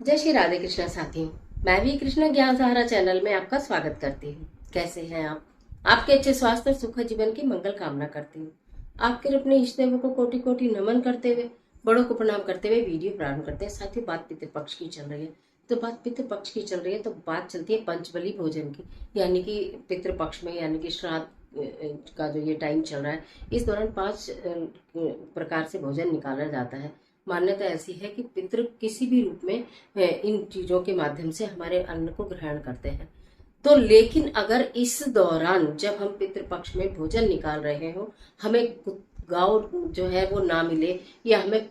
जय श्री राधे कृष्णा साथियों। मैं भी कृष्णा ज्ञान सहारा चैनल में आपका स्वागत करती हूँ। कैसे हैं आप? आपके अच्छे स्वास्थ्य और सुखद जीवन की मंगल कामना करती हूँ। आपके अपने इष्ट देवों को कोटि कोटि नमन करते हुए, बड़ों को प्रणाम करते हुए वीडियो प्रारंभ करते हैं। साथियों, बात पितृपक्ष की चल रही है, तो बात पितृपक्ष की चल रही है तो बात चलती है पंचबली भोजन की, यानी कि पितृपक्ष में, यानी कि श्राद्ध का जो ये टाइम चल रहा है, इस दौरान 5 प्रकार से भोजन निकाला जाता है। मान्यता ऐसी है कि पितृ किसी भी रूप में इन चीजों के माध्यम से हमारे अन्न को ग्रहण करते हैं। तो लेकिन अगर इस दौरान जब हम पितृपक्ष में भोजन निकाल रहे हो, हमें गाय जो है वो ना मिले, या हमें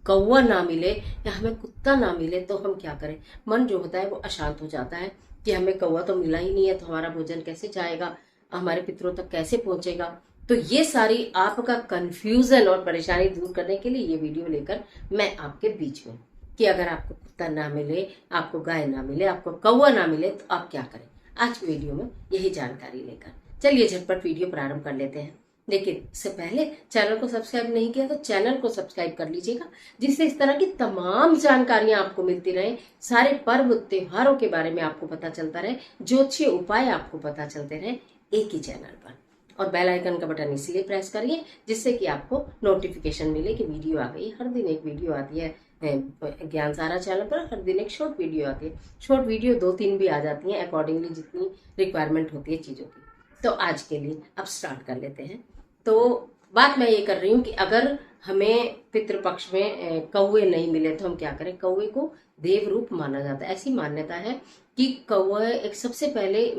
कौवा ना मिले, या हमें कुत्ता ना मिले, तो हम क्या करें? मन जो होता है वो अशांत हो जाता है कि हमें कौवा तो मिला ही नहीं है, तो हमारा भोजन कैसे जाएगा, हमारे पितरों तक कैसे पहुंचेगा। तो ये सारी आपका कंफ्यूजन और परेशानी दूर करने के लिए ये वीडियो लेकर मैं आपके बीच में, कि अगर आपको कुत्ता ना मिले, आपको गाय ना मिले, आपको कौवा ना मिले, तो आप क्या करें। आज की वीडियो में यही जानकारी लेकर चलिए झटपट वीडियो प्रारंभ कर लेते हैं। लेकिन इससे पहले चैनल को सब्सक्राइब नहीं किया तो चैनल को सब्सक्राइब कर लीजिएगा, जिससे इस तरह की तमाम जानकारियां आपको मिलती रहे, सारे पर्व त्योहारों के बारे में आपको पता चलता रहे, ज्योतिषीय उपाय आपको पता चलते रहे एक ही चैनल पर। और बेल आइकन का बटन इसलिए प्रेस करिए जिससे कि आपको नोटिफिकेशन मिले कि वीडियो आ गई। हर दिन एक वीडियो आती है ज्ञान सारा चैनल पर, हर दिन एक शॉर्ट वीडियो आती है। शॉर्ट वीडियो 2-3 भी आ जाती हैं अकॉर्डिंगली जितनी रिक्वायरमेंट होती है चीज़ों की। तो आज के लिए अब स्टार्ट कर लेते हैं। तो बात मैं ये कर रही हूँ कि अगर हमें पितृपक्ष में कौवे नहीं मिले तो हम क्या करें। कौवे को देव रूप माना जाता है। ऐसी मान्यता है कि कौवा एक सबसे पहले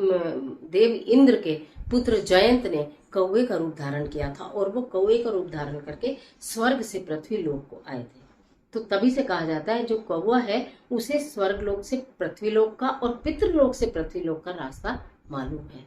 देव इंद्र के पुत्र जयंत ने कौवे का रूप धारण किया था, और वो कौवे का रूप धारण करके स्वर्ग से पृथ्वी लोक को आए थे। तो तभी से कहा जाता है जो कौवा है उसे स्वर्ग लोक से पृथ्वी लोक का और पितृलोक से पृथ्वी लोक का रास्ता मालूम है।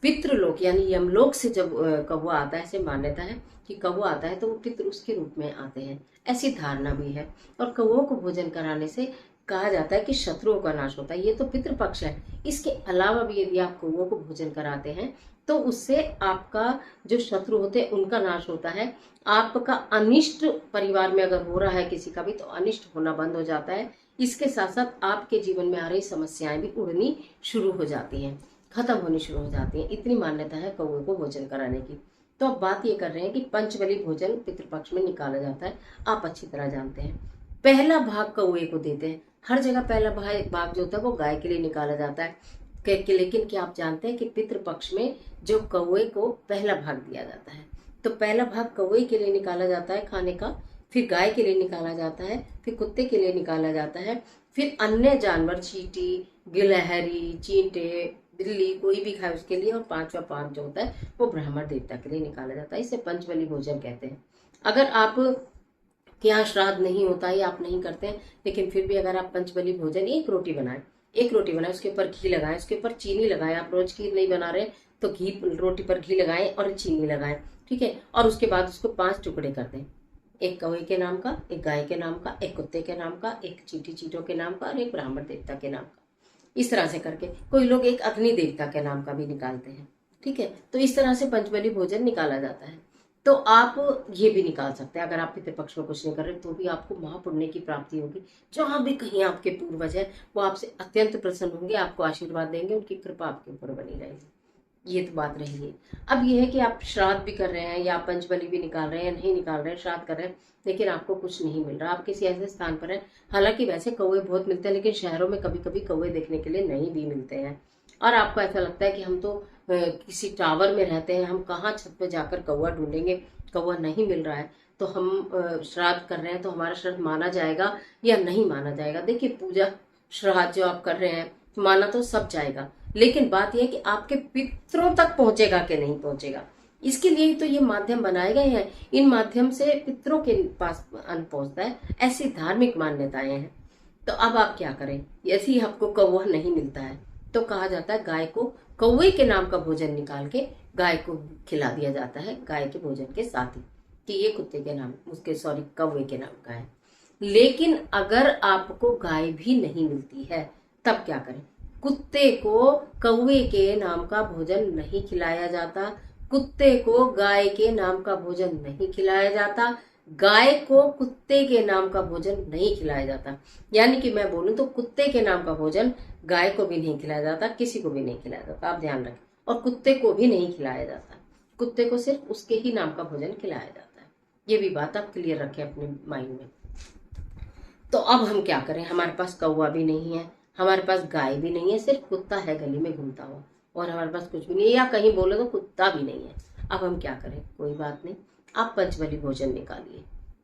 पितृलोक यानी यमलोक से जब कौवा आता है, ऐसे मान्यता है कि कौवा आता है तो वो पितृ उसके रूप में आते हैं, ऐसी धारणा भी है। और कौवों को भोजन कराने से कहा जाता है कि शत्रुओं का नाश होता है। ये तो पितृपक्ष है। इसके अलावा भी यदि आप कौवों को भोजन कराते हैं तो उससे आपका जो शत्रु होते हैं उनका नाश होता है। आपका अनिष्ट परिवार में अगर हो रहा है किसी का भी, तो अनिष्ट होना बंद हो जाता है। इसके साथ साथ आपके जीवन में आ रही समस्याएं भी उड़नी शुरू हो जाती हैं, खत्म होनी शुरू हो जाती हैं। इतनी मान्यता है कौवे को भोजन कराने की। तो अब बात ये कर रहे हैं कि पंचबली भोजन पितृपक्ष में निकाला जाता है। आप अच्छी तरह जानते हैं। पहला भाग कौवे को देते हैं। हर जगह पहला भाग जो होता है वो गाय के लिए निकाला जाता है। लेकिन क्या आप जानते हैं कि पितृपक्ष में जो कौवे को पहला भाग दिया जाता है, तो पहला भाग कौवे के लिए निकाला जाता है खाने का, फिर गाय के लिए निकाला जाता है, फिर कुत्ते के लिए निकाला जाता है, फिर अन्य जानवर, चींटी, गिलहरी, चींटे, बिल्ली, कोई भी खाए उसके लिए, और पांचवा पांच जो होता है वो ब्राह्मण देवता के लिए निकाला जाता है। इसे पंचबली भोजन कहते हैं। अगर आप के यहाँ श्राद्ध नहीं होता है या आप नहीं करते हैं, लेकिन फिर भी अगर आप पंचबली भोजन एक रोटी बनाएं, उसके ऊपर घी लगाएं, उसके ऊपर चीनी लगाएं। आप रोज खीर नहीं बना रहे तो घी, रोटी पर घी लगाएं और चीनी लगाएं, ठीक है। और उसके बाद उसको 5 टुकड़े कर दें, एक कौवे के नाम का, एक गाय के नाम का, एक कुत्ते के नाम का, एक चींटी चींटों के नाम का, और एक ब्राह्मण देवता के नाम का। इस तरह से करके कोई लोग एक अग्नि देवता के नाम का भी निकालते हैं, ठीक है। तो इस तरह से पंचबली भोजन निकाला जाता है। तो आप ये भी निकाल सकते हैं। अगर आप पितृपक्ष में कुछ नहीं कर रहे तो भी आपको महापुण्य की प्राप्ति होगी। जहां भी कहीं आपके पूर्वज है वो आपसे अत्यंत प्रसन्न होंगे, आपको आशीर्वाद देंगे, उनकी कृपा आपके ऊपर बनी रहेगी। ये तो बात रही है। अब ये है कि आप श्राद्ध भी कर रहे हैं या पंचबली भी निकाल रहे हैं, नहीं निकाल रहे हैं, श्राद्ध कर रहे हैं, लेकिन आपको कुछ नहीं मिल रहा, आप किसी ऐसे स्थान पर हैं, हालांकि वैसे कौवे बहुत मिलते हैं, लेकिन शहरों में कभी कभी कौवे देखने के लिए नहीं भी मिलते हैं, और आपको ऐसा लगता है कि हम तो किसी टावर में रहते हैं, हम कहाँ छत पे जाकर कौवा ढूंढेंगे, कौवा नहीं मिल रहा है, तो हम श्राद्ध कर रहे हैं तो हमारा श्राद्ध माना जाएगा या नहीं माना जाएगा। देखिए, पूजा श्राद्ध जो आप कर रहे हैं माना तो सब जाएगा, लेकिन बात यह है कि आपके पितरों तक पहुंचेगा कि नहीं पहुंचेगा। इसके लिए तो ये माध्यम बनाए गए हैं। इन माध्यम से पितरों के पास अन्न पहुंचता है, ऐसी धार्मिक मान्यताएं हैं। तो अब आप क्या करें, यदि आपको कौवा नहीं मिलता है तो कहा जाता है गाय को कौवे के नाम का भोजन निकाल के गाय को खिला दिया जाता है, गाय के भोजन के साथ ही, कि ये कुत्ते के नाम, उसके सॉरी कौवे के नाम का है। लेकिन अगर आपको गाय भी नहीं मिलती है तब क्या करें। कुत्ते को कौवे के नाम का भोजन नहीं खिलाया जाता, कुत्ते को गाय के नाम का भोजन नहीं खिलाया जाता। गाय को कुत्ते के नाम का भोजन नहीं खिलाया जाता। यानी कि मैं बोलूं तो कुत्ते के नाम का भोजन गाय को भी नहीं खिलाया जाता, किसी को भी नहीं खिलाया जाता, आप ध्यान रखें। और कुत्ते को भी नहीं खिलाया जाता, कुत्ते को सिर्फ उसके ही नाम का भोजन खिलाया जाता है। ये भी बात आप क्लियर रखें अपने माइंड में। तो अब हम क्या करें, हमारे पास कौवा भी नहीं है, हमारे पास गाय भी नहीं है, सिर्फ कुत्ता है गली में घूमता हुआ, और हमारे पास कुछ भी नहीं है, या कहीं बोले तो कुत्ता भी नहीं है। अब हम क्या करें, कोई बात नहीं, आप पंचबली भोजन निकालिए,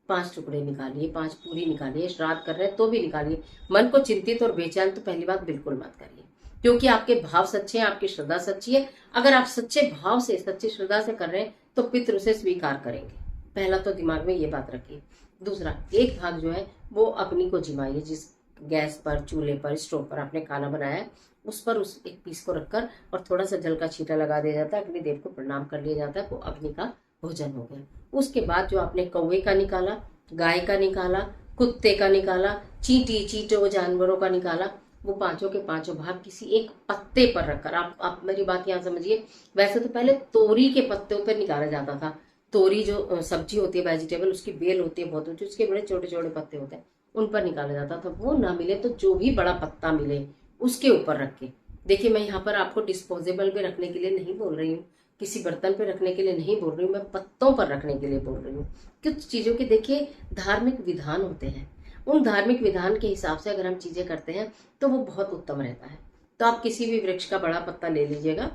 5 टुकड़े निकालिए, 5 पूरी निकालिए, श्राद्ध कर रहे हैं तो भी निकालिए। मन को चिंतित और बेचैन तो पहली बात बिल्कुल मत करिए, क्योंकि आपके भाव सच्चे हैं, आपकी श्रद्धा सच्ची है। अगर आप सच्चे भाव से, सच्ची श्रद्धा से कर रहे हैं तो पितृ उसे स्वीकार करेंगे। पहला तो दिमाग में ये बात रखिए। दूसरा, एक भाग जो है वो अग्नि को जिमाइए, जिस गैस पर, चूल्हे पर, स्टोव पर आपने खाना बनाया है उस पर उस एक पीस को रखकर और थोड़ा सा जल का छींटा लगा दिया जाता है, अग्निदेव को प्रणाम कर लिया जाता है, वो अग्नि का भोजन हो गया। उसके बाद जो आपने कौवे का निकाला, गाय का निकाला, कुत्ते का निकाला, चींटों जानवरों का निकाला, वो पांचों के पांचों भाग किसी एक पत्ते पर रखकर, आप मेरी बात यहाँ समझिए। वैसे तो पहले तोरी के पत्तों पर निकाला जाता था। तोरी जो सब्जी होती है, वेजिटेबल, उसकी बेल होती है बहुत ऊंची, उसके बड़े छोटे छोटे पत्ते होते हैं, उन पर निकाला जाता था। वो ना मिले तो जो भी बड़ा पत्ता मिले उसके ऊपर रख के, देखिए मैं यहाँ पर आपको डिस्पोजेबल पे रखने के लिए नहीं बोल रही हूँ, किसी बर्तन पे रखने के लिए नहीं बोल रही हूँ, मैं पत्तों पर रखने के लिए बोल रही हूँ। कुछ चीजों के देखिए धार्मिक विधान होते हैं, उन धार्मिक विधान के हिसाब से अगर हम चीजें करते हैं तो वो बहुत उत्तम रहता है। तो आप किसी भी वृक्ष का बड़ा पत्ता ले लीजिएगा,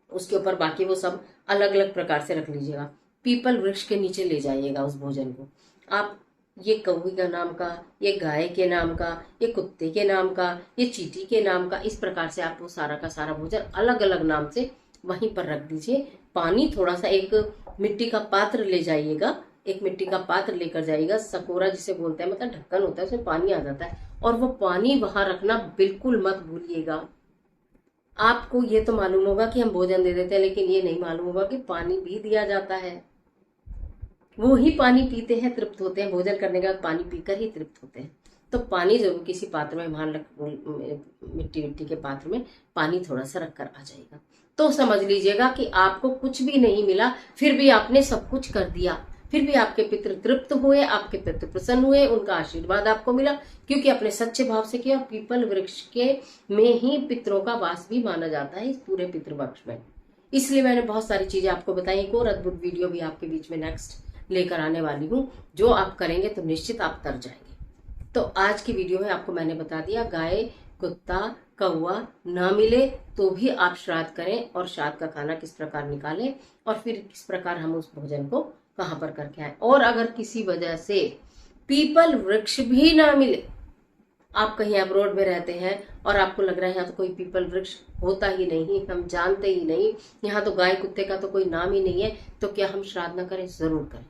उसके ऊपर बाकी वो सब अलग अलग प्रकार से रख लीजिएगा। पीपल वृक्ष के नीचे ले जाइएगा उस भोजन को। आप ये कौवे का नाम का, ये गाय के नाम का, ये कुत्ते के नाम का, ये चींटी के नाम का, इस प्रकार से आप वो सारा का सारा भोजन अलग अलग नाम से वहीं पर रख दीजिए। पानी थोड़ा सा, एक मिट्टी का पात्र ले जाइएगा, एक मिट्टी का पात्र लेकर जाइएगा, सकोरा जिसे बोलते हैं, मतलब ढक्कन होता है, उसमें पानी आ जाता है, और वो पानी वहां रखना बिल्कुल मत भूलिएगा। आपको ये तो मालूम होगा कि हम भोजन दे देते हैं, लेकिन ये नहीं मालूम होगा कि पानी भी दिया जाता है। वो ही पानी पीते हैं, तृप्त होते हैं, भोजन करने के बाद पानी पीकर ही तृप्त होते हैं। तो पानी जरूर किसी पात्र में, मिट्टी के पात्र में पानी थोड़ा सा रखकर आ जाएगा। तो समझ लीजिएगा कि आपको कुछ भी नहीं मिला, फिर भी आपने सब कुछ कर दिया, फिर भी आपके पितृ तृप्त हुए, आपके पितृ प्रसन्न हुए, उनका आशीर्वाद आपको मिला, क्योंकि अपने सच्चे भाव से किया। पीपल वृक्ष के में ही पितरों का वास भी माना जाता है, इस पूरे पितृवृक्ष में। इसलिए मैंने बहुत सारी चीजें आपको बताई। एक और अद्भुत वीडियो भी आपके बीच में नेक्स्ट लेकर आने वाली हूँ, जो आप करेंगे तो निश्चित आप तर जाएंगे। तो आज की वीडियो में आपको मैंने बता दिया, गाय, कुत्ता, कौवा ना मिले तो भी आप श्राद्ध करें, और श्राद्ध का खाना किस प्रकार निकालें, और फिर किस प्रकार हम उस भोजन को कहाँ पर करके आए। और अगर किसी वजह से पीपल वृक्ष भी ना मिले, आप कहीं अब्रोड में रहते हैं और आपको लग रहा है यहाँ तो कोई पीपल वृक्ष होता ही नहीं, हम जानते ही नहीं, यहाँ तो गाय कुत्ते का तो कोई नाम ही नहीं है, तो क्या हम श्राद्ध न करें? जरूर करें।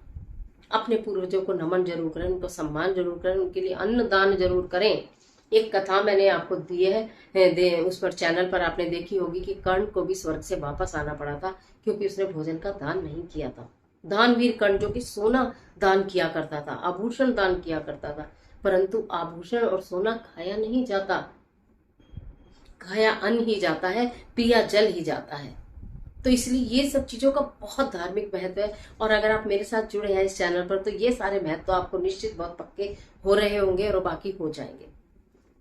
अपने पूर्वजों को नमन जरूर करें, उनको सम्मान जरूर करें, उनके लिए अन्न दान जरूर करें। एक कथा मैंने आपको दी है, उस पर चैनल पर आपने देखी होगी कि कर्ण को भी स्वर्ग से वापस आना पड़ा था, क्योंकि उसने भोजन का दान नहीं किया था। दानवीर कर्ण, जो कि सोना दान किया करता था, आभूषण दान किया करता था, परंतु आभूषण और सोना खाया नहीं जाता, खाया अन्न ही जाता है, पिया जल ही जाता है। तो इसलिए ये सब चीजों का बहुत धार्मिक महत्व है। और अगर आप मेरे साथ जुड़े हैं इस चैनल पर, तो ये सारे महत्व तो आपको निश्चित बहुत पक्के हो रहे होंगे और बाकी हो जाएंगे।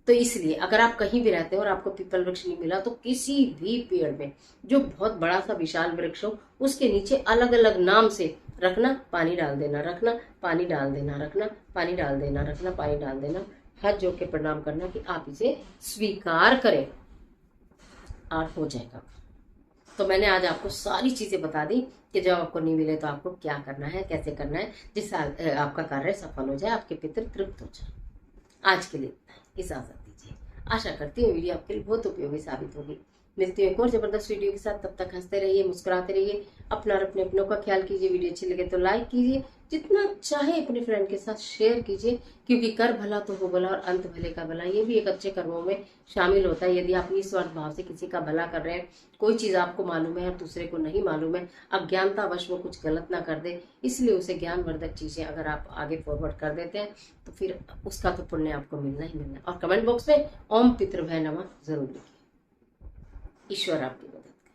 तो इसलिए अगर आप कहीं भी रहते हो और आपको पीपल वृक्ष नहीं मिला, तो किसी भी पेड़ में, जो बहुत बड़ा सा विशाल वृक्ष हो, उसके नीचे अलग अलग नाम से रखना, पानी डाल देना, रखना, पानी डाल देना, रखना, पानी डाल देना, रखना, पानी डाल देना, हाथ जोड़ के प्रणाम करना कि आप इसे स्वीकार करें, और हो जाएगा। तो मैंने आज आपको सारी चीजें बता दी कि जब आपको नहीं मिले तो आपको क्या करना है, कैसे करना है, जिससे आपका कार्य सफल हो जाए, आपके पितृ तृप्त हो जाए। आज के लिए इजाजत दीजिए। आशा करती हूँ वीडियो आपके लिए बहुत उपयोगी साबित होगी। मिलती हूँ एक और जबरदस्त वीडियो के साथ, तब तक हंसते रहिए, मुस्कुराते रहिए, अपना और अपने अपनों का ख्याल कीजिए। वीडियो अच्छी लगे तो लाइक कीजिए, जितना चाहे अपने फ्रेंड के साथ शेयर कीजिए, क्योंकि कर भला तो हो भला और अंत भले का भला, ये भी एक अच्छे कर्मों में शामिल होता है। यदि आप निस्वार्थ भाव से किसी का भला कर रहे हैं, कोई चीज आपको मालूम है और दूसरे को नहीं मालूम है, अज्ञानतावश वो कुछ गलत ना कर दे, इसलिए उसे ज्ञानवर्धक चीजें अगर आप आगे फॉरवर्ड कर देते हैं, तो फिर उसका तो पुण्य आपको मिलना ही मिलना है। और कमेंट बॉक्स में ओम पितृभ्य नमः जरूर लिखिए। ईश्वर आपकी मदद